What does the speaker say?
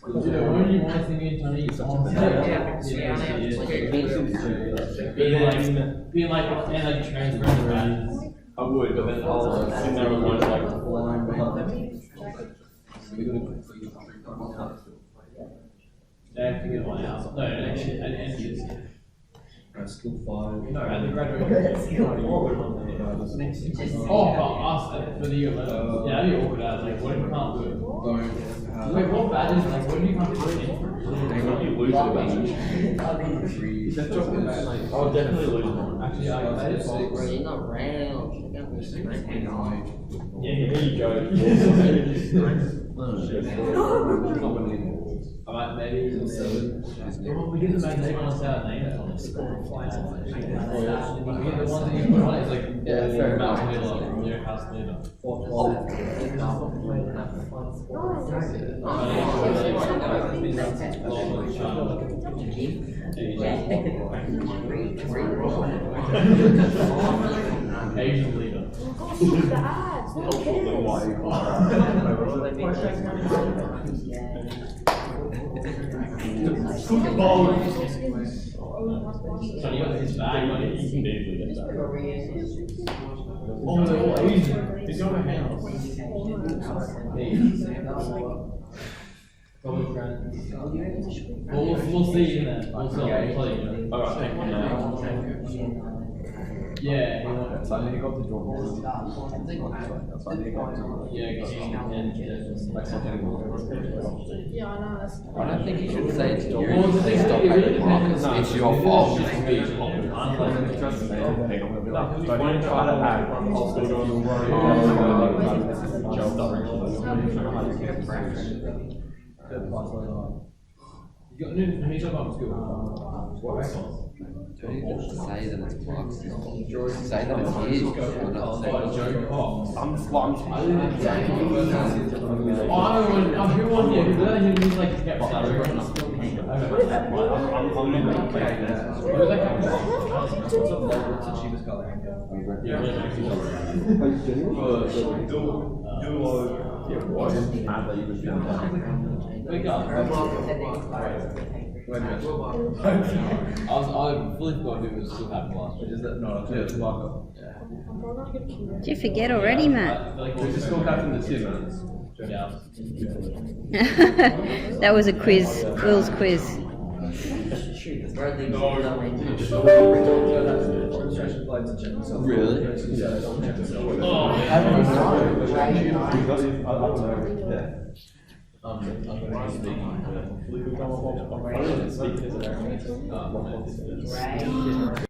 When you want to see me and Tony, it's on being like, and like transferring the back. I would, but then I'll sit there with one like I have to get one out. No, actually, I didn't do this. Skill 5. No, at the graduation. Oh, for us, for the year 11. Yeah, that'd be awkward. Like, what if you can't do it? Wait, what badges? Like, what do you can't do it? you lose the badge. I'll definitely lose one. Actually, I got it. Yeah, here you go. I might maybe. Well, we get the magnetic ones out and name it on it. We get the ones that you put on it, it's like, Yeah, fair enough. Your house later. Asian leader. Football. So you got his bag, you can easily get that. Oh, they're all Asian. It's your house. We'll see in there. We'll see. Alright, thank you now. Yeah, So I need to go up to Jordan. yeah, I don't think you should say it's Jordan. They stop at the markets. It's your fault. But you try to act, I'll still go on the You got new he's up on school. Don't even say that it's Fox. Say that it's his. You're not saying Joe Cox. I'm everyone here, he's like kept salary. I fully forgot who was still happened last year. Is that no? It's Marco. Did you forget already, Matt? Who's the school captain this year, man? Yeah. That was a quiz, Will's quiz. Really? I'm going to be speaking.